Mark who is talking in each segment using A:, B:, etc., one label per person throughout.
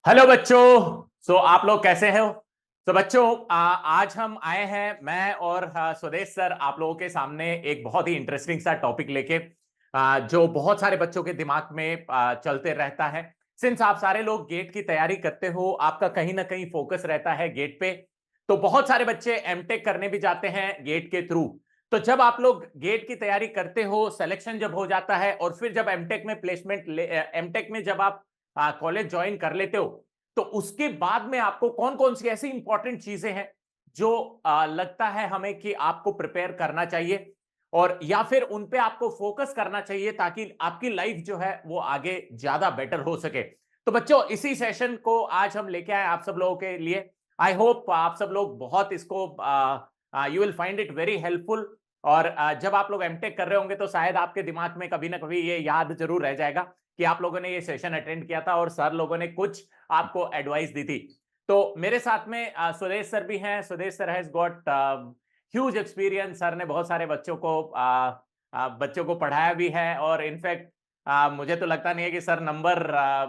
A: Hello बच्चों। आप लोग कैसे हो? बच्चों, आज हम आए हैं, मैं और स्वदेश सर, आप लोगों के सामने एक बहुत ही इंटरेस्टिंग सा टॉपिक लेके, जो बहुत सारे बच्चों के दिमाग में चलते रहता है। सिंस आप सारे लोग गेट की तैयारी करते हो, आपका कहीं ना कहीं फोकस रहता है गेट पे। तो बहुत सारे बच्चे एमटेक करने भी जाते हैं गेट के थ्रू। तो जब आप लोग गेट की तैयारी करते हो, सिलेक्शन जब हो जाता है, और फिर जब एमटेक में एमटेक में जब आप कॉलेज ज्वाइन कर लेते हो, तो उसके बाद में आपको कौन कौन सी ऐसी इंपॉर्टेंट चीजें हैं जो लगता है हमें कि आपको प्रिपेयर करना चाहिए, और या फिर उन पे आपको फोकस करना चाहिए ताकि आपकी लाइफ जो है वो आगे ज्यादा बेटर हो सके। तो बच्चों, इसी सेशन को आज हम लेके आए आप सब लोगों के लिए। आई होप आप सब लोग बहुत इसको you will find it very helpful. और जब आप लोग एमटेक कर रहे होंगे तो शायद आपके दिमाग में कभी ना कभी ये याद जरूर रह जाएगा कि आप लोगों ने ये सेशन अटेंड किया था और सर लोगों ने कुछ आपको एडवाइस दी थी। तो मेरे साथ में सुदेश सर भी हैं। Sudesh sir has got huge experience. Sir ने बहुत सारे बच्चों को पढ़ाया भी है, और इनफैक्ट मुझे तो लगता नहीं है कि सर नंबर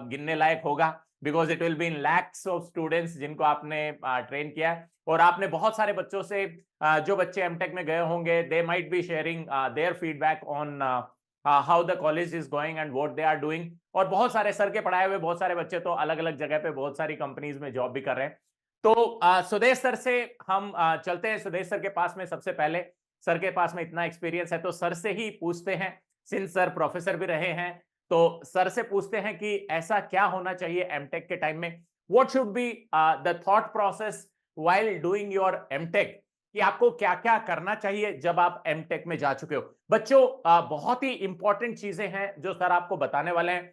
A: गिनने लायक होगा, because it will be in lakhs of students जिनको आपने ट्रेन किया है। और आपने बहुत सारे बच्चों से, जो बच्चे एमटेक में गए होंगे, they might be sharing their feedback on how the college is going and what they are doing. और बहुत सारे सर के पढ़ाए हुए बहुत सारे बच्चे तो अलग अलग जगह पे बहुत सारी कंपनीज में जॉब भी कर रहे हैं। तो सुदेश सर से हम चलते हैं। सुदेश सर के पास में सबसे पहले, सर के पास में इतना एक्सपीरियंस है तो सर से ही पूछते हैं। सिंस सर प्रोफेसर भी रहे हैं, तो सर से पूछते हैं कि ऐसा क्या होना चाहिए एमटेक के टाइम में। What should be the thought process while doing your MTech, कि आपको क्या क्या करना चाहिए जब आप एमटेक में जा चुके हो। बच्चों, बहुत ही इंपॉर्टेंट चीजें हैं जो सर आपको बताने वाले हैं।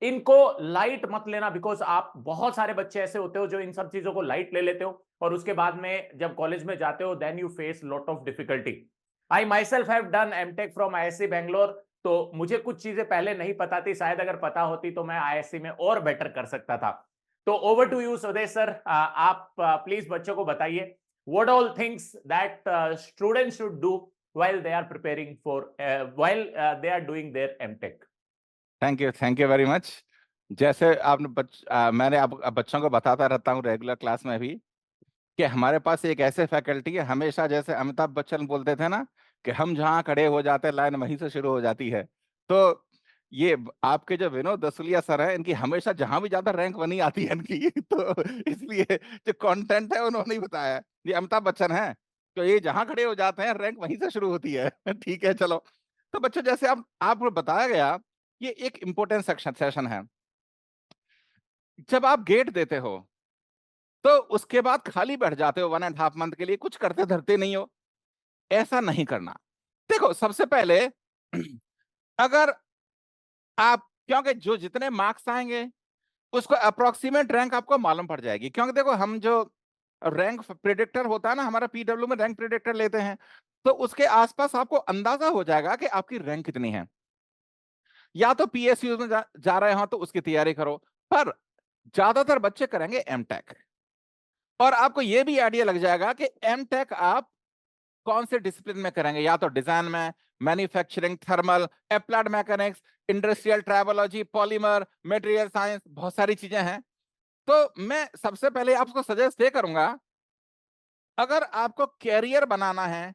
A: इनको लाइट मत लेना, बिकॉज आप बहुत सारे बच्चे ऐसे होते हो जो इन सब चीजों को लाइट ले लेते हो, और उसके बाद में जब कॉलेज में जाते हो then you face lot of difficulty. I myself have done MTech from IISc Bangalore. तो मुझे कुछ चीजें पहले नहीं पता थी, शायद अगर पता होती तो मैं आईएससी में और बेटर कर सकता था। तो ओवर टू यू स्वदेश सर, आप प्लीज बच्चों को बताइए what all things that students should do while they are preparing for while they are doing their MTech.
B: Thank you very much. जैसे आपने मैंने अब बच्चों को बताता रहता हूँ रेगुलर क्लास में भी कि हमारे पास एक ऐसे फैकल्टी है, हमेशा जैसे अमिताभ बच्चन बोलते थे ना कि हम जहाँ खड़े हो जाते हैं लाइन वहीं से शुरू हो जाती है। तो ये आपके जो विनोद दसुलिया सर हैं, इनकी हमेशा जहां भी जाता रैंक बनी आती है इनकी तो इसलिए जो कंटेंट है उन्होंने ही बताया। ये अमिताभ बच्चन है, तो ये जहां खड़े हो जाते हैं रैंक वहीं से शुरू होती है ठीक है, चलो। तो बच्चों, जैसे आपको बताया गया, ये एक इम्पोर्टेंट सेशन है। जब आप गेट देते हो तो उसके बाद खाली बैठ जाते हो 1.5 मंथ के लिए, कुछ करते धरते नहीं हो। ऐसा नहीं करना। देखो, सबसे पहले अगर आप, क्योंकि जो जितने मार्क्स आएंगे उसको अप्रोक्सीमेट रैंक आपको मालूम पड़ जाएगी। क्योंकि देखो, हम जो रैंक प्रिडिक्टर होता है ना, हमारा पीडब्ल्यू में रैंक प्रिडिक्टर लेते हैं, तो उसके आसपास आपको अंदाजा हो जाएगा कि आपकी रैंक कितनी है। या तो पीएसयू में जा रहे हो तो उसकी तैयारी करो, पर ज्यादातर बच्चे करेंगे एमटेक। और आपको यह भी आइडिया लग जाएगा कि एमटेक आप कौन से डिसिप्लिन में करेंगे, या तो डिजाइन में, manufacturing, thermal, applied mechanics, industrial tribology, polymer, material science, बहुत सारी चीजें हैं। तो मैं सबसे पहले आपको सजेस्ट ये करूंगा, अगर आपको कैरियर बनाना है,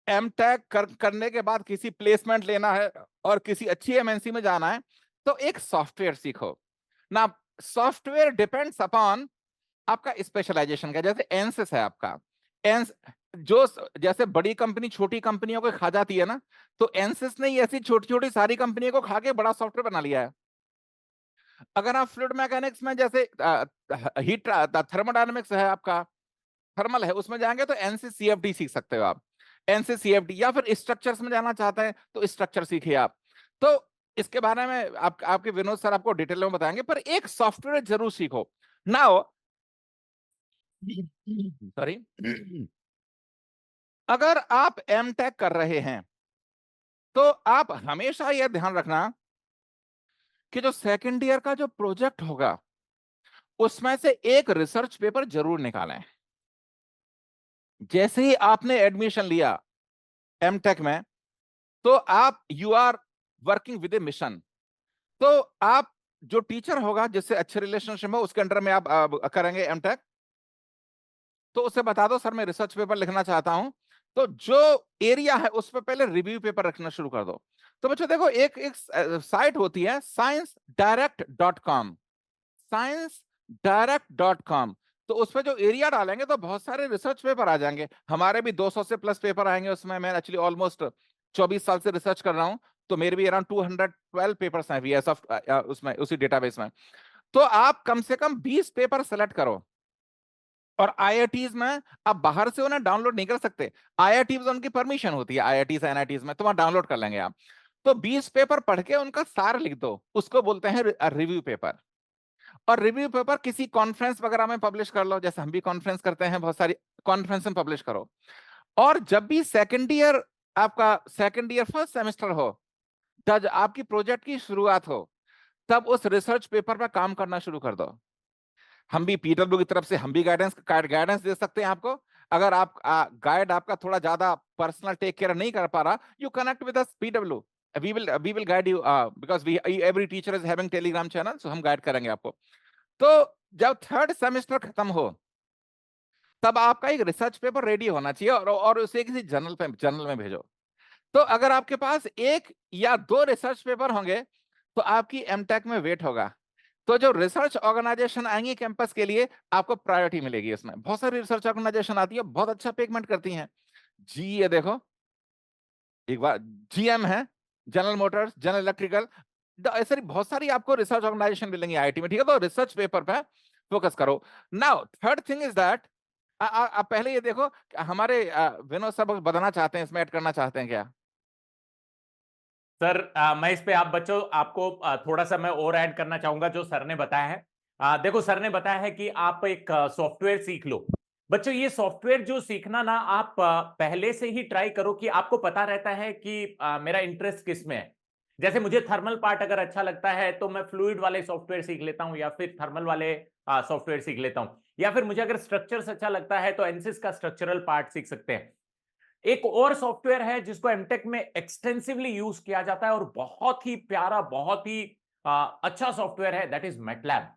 B: एमटेक करने के बाद किसी प्लेसमेंट लेना है और किसी अच्छी एमएनसी में जाना है, तो एक सॉफ्टवेयर सीखो ना। सॉफ्टवेयर डिपेंड्स अपॉन आपका स्पेशलाइजेशन का। जैसे एनसिस है आपका, एंस जो जैसे बड़ी कंपनी छोटी कंपनियों को खा जाती है ना, तो एनसिस ने ऐसी छोटी छोटी सारी कंपनियों को खा के बड़ा सॉफ्टवेयर बना लिया है। अगर आप फ्लूइड मैकेनिक्स में, जैसे हीट थर्मोडायनेमिक्स है आपका, थर्मल है, उसमें जाएंगे तो एनसिस सीएफडी सीख सकते हो आप, एनसिस सीएफडी। या फिर स्ट्रक्चर्स में जाना चाहते हैं तो स्ट्रक्चर सीखिए आप। तो इसके बारे में आपके विनोद सर आपको डिटेल में बताएंगे, पर एक सॉफ्टवेयर जरूर सीखो। नाउ सॉरी, अगर आप एमटेक कर रहे हैं तो आप हमेशा यह ध्यान रखना कि जो सेकंड ईयर का जो प्रोजेक्ट होगा उसमें से एक रिसर्च पेपर जरूर निकालें। जैसे ही आपने एडमिशन लिया एमटेक में, तो आप you are working with a mission. तो आप जो टीचर होगा जिससे अच्छे रिलेशनशिप हो उसके अंडर में आप करेंगे एमटेक, तो उसे बता दो सर मैं रिसर्च पेपर लिखना चाहता हूं, तो जो एरिया है उस पर पहले रिव्यू पेपर रखना शुरू कर दो। तो बच्चों देखो एक एक साइट होती है sciencedirect.com, sciencedirect.com, तो उस पर जो एरिया डालेंगे तो बहुत सारे रिसर्च पेपर आ जाएंगे। हमारे भी 200 से प्लस पेपर आएंगे उसमें। मैं एक्चुअली ऑलमोस्ट 24 साल से रिसर्च कर रहा हूं, तो मेरे भी अराउंड 212 पेपर्स हैं वीएस ऑफ उसमें, उसी डेटाबेस में। तो आप कम से कम 20 पेपर सेलेक्ट करो। और आईआईटीज में आप बाहर से उन्हें डाउनलोड नहीं कर सकते, आईआईटीज में उनकी परमिशन होती है, आईआईटीज एनआईटीज में, तो वहां डाउनलोड कर लेंगे आप। तो 20 पेपर पढ़ के उनका सार लिख दो, उसको बोलते हैं रिव्यू पेपर। और रिव्यू पेपर किसी कॉन्फ्रेंस वगैरह में पब्लिश कर लो, जैसे हम भी कॉन्फ्रेंस करते हैं, बहुत सारी कॉन्फ्रेंस में पब्लिश करो। और जब भी सेकंड ईयर, आपका सेकंड ईयर फर्स्ट सेमेस्टर हो, जब आपकी प्रोजेक्ट की शुरुआत हो, तब उस रिसर्च पेपर पर काम करना शुरू कर दो। हम भी पीडब्ल्यू की तरफ से हम भी गाइडेंस दे सकते हैं आपको। अगर आप गाइड आपका थोड़ा ज्यादा पर्सनल टेक केयर नहीं कर पा रहा, you connect with us PW, we will guide you, because we every teacher is having Telegram channel, so हम गाइड करेंगे आपको। तो जब थर्ड सेमेस्टर खत्म हो, तब आपका एक रिसर्च पेपर रेडी होना चाहिए, और उसे किसी जर्नल में भेजो। तो अगर आपके पास एक या दो रिसर्च पेपर होंगे, तो आपकी एमटेक में वेट होगा। तो जो रिसर्च ऑर्गेनाइजेशन आएंगी कैंपस के लिए, आपको प्रायोरिटी मिलेगी। इसमें बहुत सारी रिसर्च ऑर्गेनाइजेशन आती है, बहुत अच्छा पेमेंट करती हैं। जी ये देखो, एक बार जीएम है, जनरल मोटर्स, जनरल इलेक्ट्रिकल, ऐसे बहुत सारी आपको रिसर्च ऑर्गेनाइजेशन मिलेंगी आईआईटी में, ठीक है। तो रिसर्च पेपर पे फोकस करो। Now third thing is that, आप पहले ये देखो हमारे विनोद सर बताना चाहते हैं, इसमें ऐड करना चाहते हैं क्या?
A: सर मैं इस पे आप बच्चों आपको थोड़ा सा मैं और ऐड करना चाहूंगा जो सर ने बताया है। देखो सर ने बताया है कि आप एक सॉफ्टवेयर सीख लो। बच्चों ये सॉफ्टवेयर जो सीखना ना, आप पहले से ही ट्राई करो कि आपको पता रहता है कि मेरा इंटरेस्ट किस में है। जैसे मुझे थर्मल पार्ट अगर अच्छा लगता है तो मैं फ्लूइड वाले सॉफ्टवेयर सीख लेता हूं, या फिर थर्मल वाले सॉफ्टवेयर सीख लेता हूं। या फिर मुझे अगर स्ट्रक्चर्स अच्छा लगता है तो एनसिस का स्ट्रक्चरल पार्ट सीख सकते हैं। एक और सॉफ्टवेयर है जिसको एमटेक में एक्सटेंसिवली यूज किया जाता है और बहुत ही प्यारा, बहुत ही अच्छा सॉफ्टवेयर है, दैट इज मैटलैब।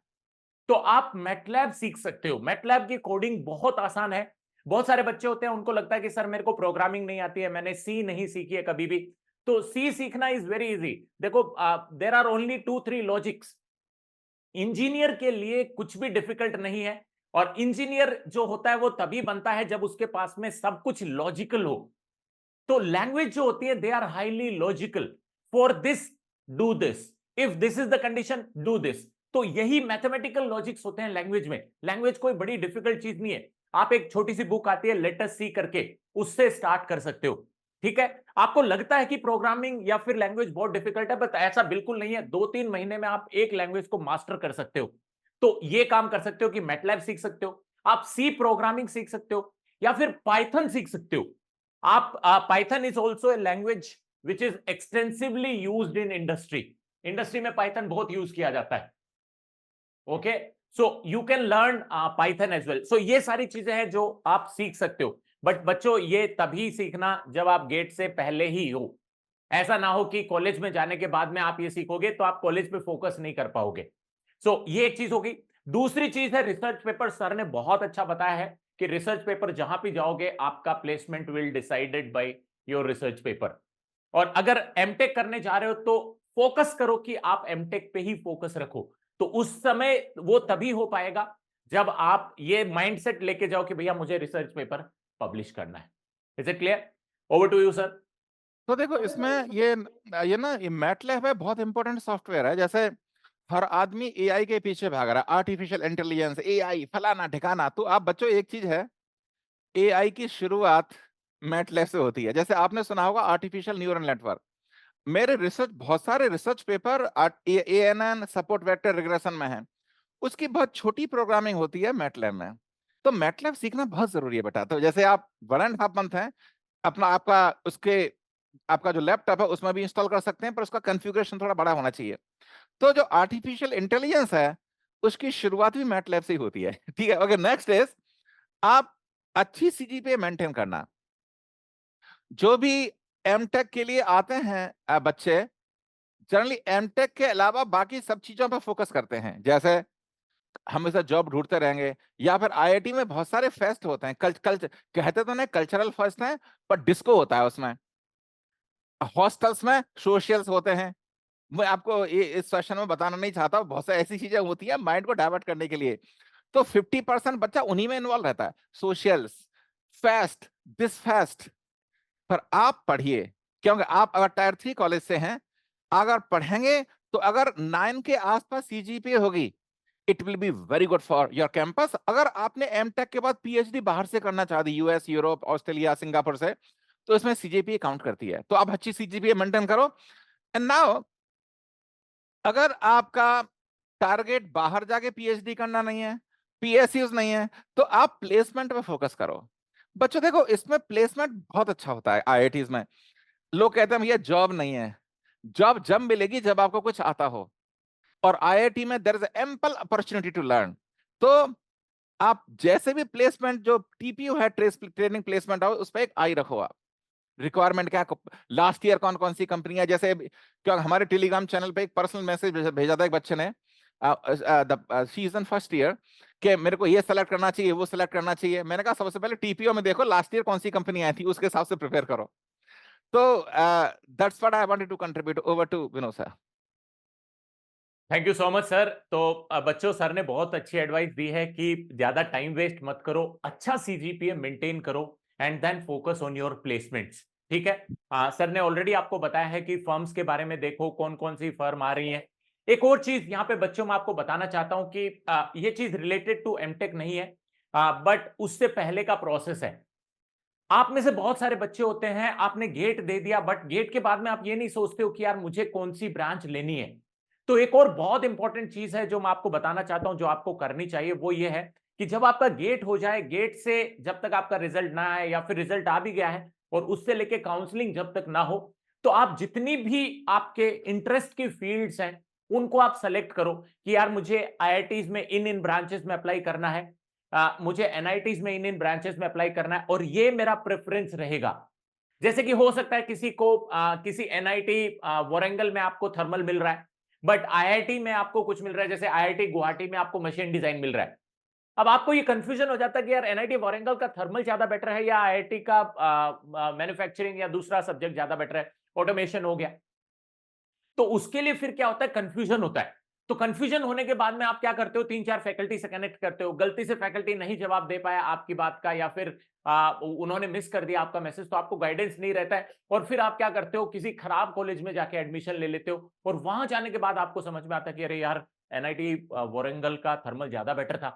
A: तो आप मैटलैब सीख सकते हो। मैटलैब की कोडिंग बहुत आसान है। बहुत सारे बच्चे होते हैं उनको लगता है कि सर मेरे को प्रोग्रामिंग नहीं आती है, मैंने सी नहीं सीखी है कभी भी। तो सी सीखना इज वेरी इजी। देखो there are only 2-3 logics. Engineer के लिए कुछ भी डिफिकल्ट नहीं है। और इंजीनियर जो होता है वो तभी बनता है जब उसके पास में सब कुछ लॉजिकल हो। तो लैंग्वेज जो होती है they are highly logical. For this do this, if this is the condition do this. तो यही मैथमेटिकल लॉजिक्स होते हैं लैंग्वेज में। लैंग्वेज कोई बड़ी डिफिकल्ट चीज नहीं है। आप एक छोटी सी बुक आती है लेट अस सी करके, उससे स्टार्ट कर सकते हो। ठीक है। आपको लगता है कि प्रोग्रामिंग या फिर लैंग्वेज बहुत डिफिकल्ट है, बट ऐसा बिल्कुल नहीं है। 2-3 महीने में आप एक लैंग्वेज को मास्टर कर सकते हो। तो ये काम कर सकते हो कि मैटलैब सीख सकते हो, आप सी प्रोग्रामिंग सीख सकते हो, या फिर पाइथन सीख सकते हो। आप Python is also a language which is extensively used in industry. Industry में पाइथन बहुत यूज किया जाता है। Okay, so you can learn Python as well. So ये सारी चीजें हैं जो आप सीख सकते हो। बट बच्चों ये तभी सीखना जब आप गेट से पहले ही हो। ऐसा ना हो कि कॉलेज में जाने के बाद में आप ये सीखोगे तो आप कॉलेज पे फोकस नहीं कर पाओगे। सो ये एक चीज होगी। दूसरी चीज है रिसर्च पेपर। सर ने बहुत अच्छा बताया है कि रिसर्च पेपर जहां भी जाओगे आपका placement will decided by your research paper. और अगर एमटेक करने जा रहे हो तो फोकस करो कि आप एमटेक पे ही फोकस रखो। तो उस समय वो तभी हो पाएगा जब आप ये माइंडसेट लेके जाओ कि भैया मुझे रिसर्च पेपर पब्लिश करना है। Is it clear? Over to you sir.
B: तो देखो इसमें ये ना ये मैटलैब है, बहुत इंपॉर्टेंट सॉफ्टवेयर है। जैसे हर आदमी एआई के पीछे भाग रहा है, आर्टिफिशियल इंटेलिजेंस, एआई फलाना ठिकाना। तो आप बच्चों एक चीज है, एआई की शुरुआत मैटलैब से होती है। जैसे आपने सुना होगा आर्टिफिशियल न्यूरल नेटवर्क। मेरे रिसर्च, बहुत सारे research paper ANN support vector regression में है, उसकी बहुत छोटी प्रोग्रामिंग होती है मैटलैब में। तो मैटलैब सीखना बहुत जरूरी है बेटा। तो जैसे आप 1.5 मंथ है, अपना आपका उसके आपका जो लैपटॉप है उसमें भी इंस्टॉल कर सकते हैं, पर उसका कॉन्फ़िगरेशन थोड़ा बड़ा होना चाहिए। तो जो आर्टिफिशियल इंटेलिजेंस है उसकी शुरुआत भी मैटलैब से ही होती है। ठीक है। ओके, नेक्स्ट इज आप अच्छी सीजीपीए मेंटेन करना। जो भी एमटेक के लिए आते हैं बच्चे, जनरली एमटेक के अलावा बाकी सब चीजों पर फोकस करते हैं, जैसे हमेशा जॉब ढूंढते रहेंगे, या फिर आईआईटी में बहुत सारे फेस्ट होते हैं, कहते तो नहीं कल्चरल फेस्ट हैं, पर डिस्को होता है उसमें, हॉस्टल्स में सोशल्स होते हैं। मैं आपको ये इस सेशन में बताना नहीं चाहता, बहुत सारी ऐसी चीजें होती है माइंड को डाइवर्ट करने के लिए। तो 50% बच्चा उन्हीं में इन्वॉल्व रहता है, सोशल्स, फेस्ट, दिस फेस्ट। पर आप पढ़िए, क्योंकि आप अगर टायर 3 कॉलेज से हैं, अगर पढ़ेंगे तो अगर 9 के आसपास सीजीपीए होगी, it will be very good for your campus. अगर आपने एमटेक के बाद पीएचडी बाहर से करना चाह दी, यूएस, यूरोप, ऑस्ट्रेलिया, सिंगापुर से, तो इसमें सीजीपीए काउंट करती है, तो आप अच्छी सीजीपीए मेंटेन करो। एंड नाउ अगर आपका टारगेट बाहर जाके पीएचडी करना नहीं है, पीएसयूज नहीं है, तो आप प्लेसमेंट पे फोकस करो। बच्चों देखो, इसमें प्लेसमेंट बहुत अच्छा होता है आईआईटीज में। लोग कहते हैं भैया जॉब नहीं है, जॉब जब मिलेगी जब आपको कुछ आता हो, और आईआईटी में there is ample opportunity to learn. तो आप जैसे भी प्लेसमेंट, जो टीपीयू है, ट्रेनिंग प्लेसमेंट हाउस, उस पर एक आई रखो आप, रिक्वायरमेंट क्या, लास्ट ईयर कौन कौन सी कंपनियां, जैसे क्या हमारे टेलीग्राम चैनल पे एक पर्सनल मैसेज भेजा था एक बच्चे ने, सीजन फर्स्ट ईयर, कि मेरे को ये सेलेक्ट करना चाहिए, वो सेलेक्ट करना चाहिए। मैंने कहा सबसे पहले टीपीओ में देखो लास्ट ईयर कौन सी कंपनी आई थी, उसके हिसाब से प्रिपेयर करो। तो that's what I wanted to contribute. Over to Vinod sir.
A: Thank you so much sir. तो बच्चों, सर ने बहुत अच्छी एडवाइस दी है कि ज्यादा टाइम वेस्ट मत करो, अच्छा सीजीपीए मेंटेन करो and then focus on your placements. ठीक है। सर ने ऑलरेडी आपको बताया है कि फर्म्स के बारे में देखो, कौन कौन सी फर्म आ रही है। एक और चीज यहाँ पे बच्चों मैं आपको बताना चाहता हूं कि ये चीज रिलेटेड टू एमटेक नहीं है, बट उससे पहले का प्रोसेस है। आप में से बहुत सारे बच्चे होते हैं, आपने गेट दे दिया, बट गेट के बाद में आप ये नहीं सोचते हो कि यार मुझे कौन सी ब्रांच लेनी है। तो एक और बहुत इंपॉर्टेंट चीज है जो मैं आपको बताना चाहता हूं, जो आपको करनी चाहिए, वो ये है कि जब आपका गेट हो जाए, गेट से जब तक आपका रिजल्ट ना आए, या फिर रिजल्ट आ भी गया है और उससे लेके काउंसलिंग जब तक ना हो, तो आप जितनी भी आपके इंटरेस्ट की फील्ड्स हैं उनको आप सेलेक्ट करो कि यार मुझे आईआईटीज में इन इन ब्रांचेस में अप्लाई करना है, मुझे एनआईटीज में इन इन ब्रांचेस में अप्लाई करना है, और ये मेरा प्रेफरेंस रहेगा। जैसे कि हो सकता है किसी को किसी एनआईटी वारंगल में आपको थर्मल मिल रहा है, बट आईआईटी में आपको कुछ मिल रहा है, जैसे आईआईटी गुवाहाटी में आपको मशीन डिजाइन मिल रहा है। अब आपको ये कंफ्यूजन हो जाता है कि यार एनआईटी वारंगल का थर्मल ज्यादा बेटर है या आईआईटी का मैन्युफैक्चरिंग या दूसरा सब्जेक्ट ज्यादा बेटर है, ऑटोमेशन हो गया। तो उसके लिए फिर क्या होता है, कंफ्यूजन होता है। तो कंफ्यूजन होने के बाद में आप क्या करते हो, 3-4 फैकल्टी से कनेक्ट करते हो, गलती से फैकल्टी नहीं जवाब दे पाया आपकी बात का, या फिर उन्होंने मिस कर दिया आपका मैसेज, तो आपको गाइडेंस नहीं रहता है, और फिर आप क्या करते हो, किसी खराब कॉलेज में जाके एडमिशन ले लेते हो, और वहां जाने के बाद आपको समझ में आता है कि अरे यार एनआईटी वारंगल का थर्मल ज्यादा बेटर था।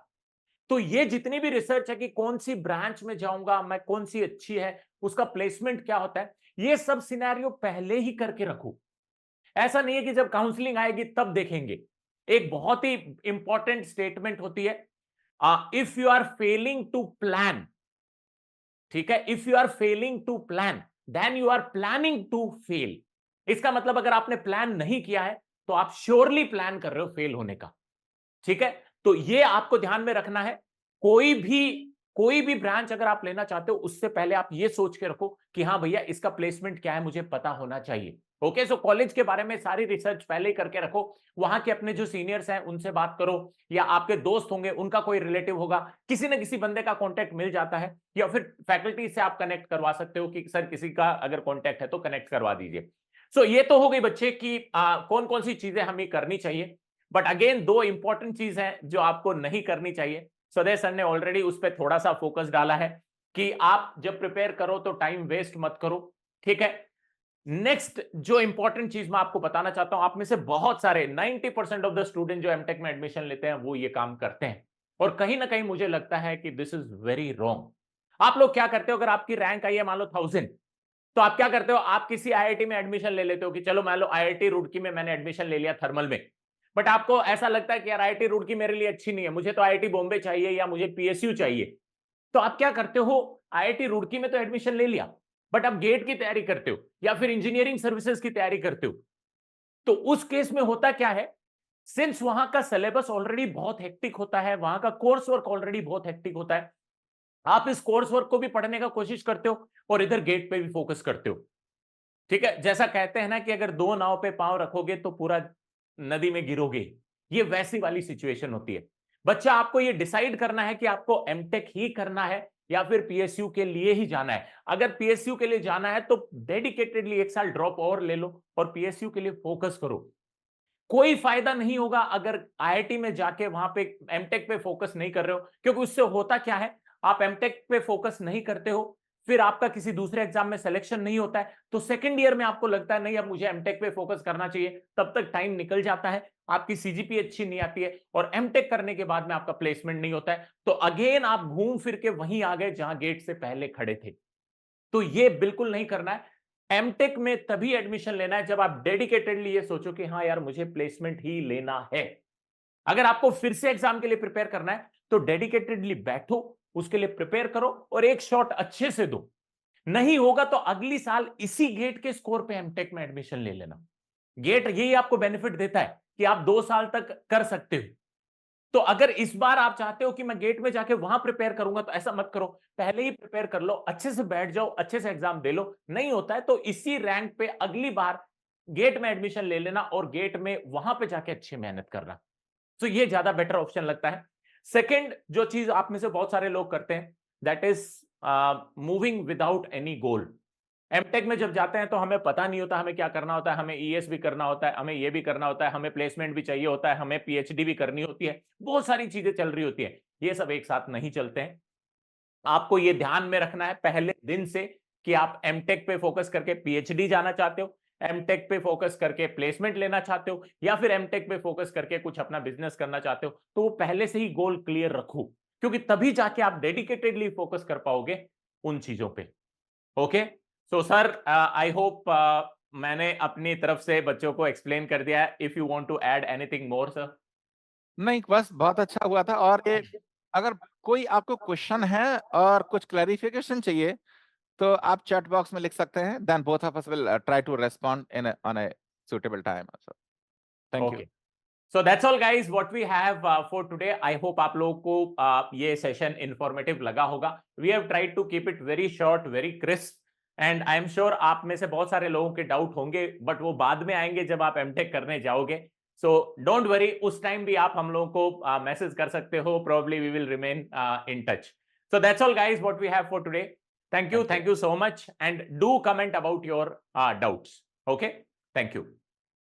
A: तो ये जितनी भी रिसर्च है कि कौन सी ब्रांच में जाऊंगा मैं, कौन सी अच्छी है, उसका प्लेसमेंट क्या होता है, ये सब सिनेरियो पहले ही करके रखो। ऐसा नहीं है कि जब काउंसलिंग आएगी तब देखेंगे। एक बहुत ही इंपॉर्टेंट स्टेटमेंट होती है, if you are failing to plan, ठीक है, if you are failing to plan then you are planning to fail. इसका मतलब अगर आपने प्लान नहीं किया है तो आप श्योरली प्लान कर रहे हो फेल होने का। ठीक है। तो ये आपको ध्यान में रखना है। कोई भी कोई भी ब्रांच अगर आप लेना चाहते हो, उससे पहले आप ये सोच के रखो कि हाँ भैया इसका प्लेसमेंट क्या है, मुझे पता होना चाहिए। ओके, सो कॉलेज के बारे में सारी रिसर्च पहले ही करके रखो। वहां के अपने जो सीनियर्स हैं उनसे बात करो, या आपके दोस्त होंगे, उनका कोई रिलेटिव होगा, किसी न किसी बंदे का कॉन्टैक्ट मिल जाता है, या फिर फैकल्टी से आप कनेक्ट करवा सकते हो कि सर किसी का अगर कॉन्टैक्ट है तो कनेक्ट करवा दीजिए। सो ये तो हो गई बच्चे कि कौन कौन सी चीजें हमें करनी चाहिए। बट अगेन दो इंपॉर्टेंट चीज है जो आपको नहीं करनी चाहिए। सदय सर ने ऑलरेडी उस पर थोड़ा सा फोकस डाला है कि आप जब प्रिपेयर करो तो टाइम वेस्ट मत करो। ठीक है। नेक्स्ट जो इंपॉर्टेंट चीज मैं आपको बताना चाहता हूं, आप में से बहुत सारे 90% ऑफ द स्टूडेंट जो एमटेक में एडमिशन लेते हैं वो ये काम करते हैं, और कहीं ना कहीं मुझे लगता है कि दिस इज वेरी रॉन्ग। आप लोग क्या करते हो, अगर आपकी रैंक आई है मान लो 1000, तो आप क्या करते हो, आप किसी आईआईटी में एडमिशन ले लेते हो कि चलो मान लो आईआईटी रुड़की में मैंने एडमिशन ले लिया थर्मल में, बट आपको ऐसा लगता है कि यार आईआईटी रुड़की मेरे लिए अच्छी नहीं है, मुझे तो आईआईटी बॉम्बे चाहिए या मुझे पीएसयू चाहिए। तो आप क्या करते हो, आईआईटी रुड़की में तो एडमिशन ले लिया, बट आप गेट की तैयारी करते हो या फिर इंजीनियरिंग सर्विसेज की तैयारी करते हो। तो उस केस में होता क्या है, सिंस वहां का सिलेबस ऑलरेडी बहुत हेक्टिक होता है, वहां का कोर्स वर्क ऑलरेडी बहुत हेक्टिक होता है, आप इस कोर्स वर्क को भी पढ़ने का कोशिश करते हो और इधर गेट पे भी फोकस करते हो। ठीक है, जैसा कहते हैं ना कि अगर दो नाव पे पांव रखोगे तो पूरा नदी में गिरोगे, ये वैसी वाली सिचुएशन होती है। बच्चा, आपको ये डिसाइड करना है कि आपको एमटेक ही करना है या फिर पीएसयू के लिए ही जाना है। अगर पीएसयू के लिए जाना है तो डेडिकेटेडली 1 साल ड्रॉप और ले लो और पीएसयू के लिए फोकस करो। कोई फायदा नहीं होगा अगर आईआईटी में जाके वहां पे एमटेक पे फोकस नहीं कर रहे हो, क्योंकि उससे होता क्या है, आप एमटेक पे फोकस नहीं करते हो, फिर आपका किसी दूसरे एग्जाम में सिलेक्शन नहीं होता है, तो सेकंड ईयर में आपको लगता है नहीं अब मुझे एमटेक पे फोकस करना चाहिए, तब तक टाइम निकल जाता है, आपकी सीजीपी अच्छी नहीं आती है और एमटेक करने के बाद में आपका प्लेसमेंट नहीं होता है, तो अगेन आप घूम फिर के वहीं आ गए जहां गेट से पहले खड़े थे। तो ये बिल्कुल नहीं करना है। एमटेक में तभी एडमिशन लेना है जब आप डेडिकेटेडली ये सोचो कि हाँ यार मुझे प्लेसमेंट ही लेना है। अगर आपको फिर से एग्जाम के लिए प्रिपेयर करना है तो डेडिकेटेडली बैठो, उसके लिए प्रिपेयर करो और एक शॉट अच्छे से दो। नहीं होगा तो अगली साल इसी गेट के स्कोर पे एमटेक में एडमिशन ले लेना। गेट यही आपको बेनिफिट देता है कि आप 2 साल तक कर सकते हो। तो अगर इस बार आप चाहते हो कि मैं गेट में जाके वहां प्रिपेयर करूंगा तो ऐसा मत करो, पहले ही प्रिपेयर कर लो, अच्छे से बैठ जाओ, अच्छे से एग्जाम दे लो। नहीं होता है तो इसी रैंक पे अगली बार गेट में एडमिशन ले लेना और गेट में वहां पे जाके अच्छी मेहनत करना। तो ये ज्यादा बेटर ऑप्शन लगता है। सेकंड जो चीज आप में से बहुत सारे लोग करते हैं, that is moving without any goal. MTech में जब जाते हैं तो हमें पता नहीं होता हमें क्या करना होता है, हमें ईएस भी करना होता है, हमें ये भी करना होता है, हमें प्लेसमेंट भी चाहिए होता है, हमें पीएचडी भी करनी होती है, बहुत सारी चीजें चल रही होती है। ये सब एक साथ नहीं चलते हैं। आपको ये ध्यान में रखना है पहले दिन से कि आप एमटेक पे फोकस करके पीएचडी जाना चाहते हो, एमटेक पे फोकस करके प्लेसमेंट लेना चाहते हो या फिर एमटेक पे फोकस करके कुछ अपना बिजनेस करना चाहते हो, तो वो पहले से ही गोल क्लियर रखो, क्योंकि तभी जाके आप डेडिकेटेडली फोकस कर पाओगे उन चीजों पे। Okay, so sir I hope मैंने अपनी तरफ से बच्चों को एक्सप्लेन कर दिया है। If you want to add anything more sir.
B: नहीं, बस बहुत अच्छा हुआ था। और ये अगर कोई आपको क्वेश्चन है और कुछ क्लैरिफिकेशन चाहिए तो आप चैट बॉक्स में लिख सकते हैं, then both of us will try to respond in on a suitable time also. Thank you.
A: Okay, so that's all guys what we have for today. I hope आप लोगों को ये सेशन इंफॉर्मेटिव लगा होगा। We have tried to keep it very short, very crisp, and I am sure आप में से बहुत सारे लोगों के डाउट होंगे, बट वो बाद में आएंगे जब आप एमटेक करने जाओगे। सो डोंट वरी, उस टाइम भी आप हम लोगों को मैसेज कर सकते हो, probably we will remain in touch. So that's all guys what we have for today. Thank you
B: Thank you.
A: so much, and do comment about your doubts. Okay, thank you.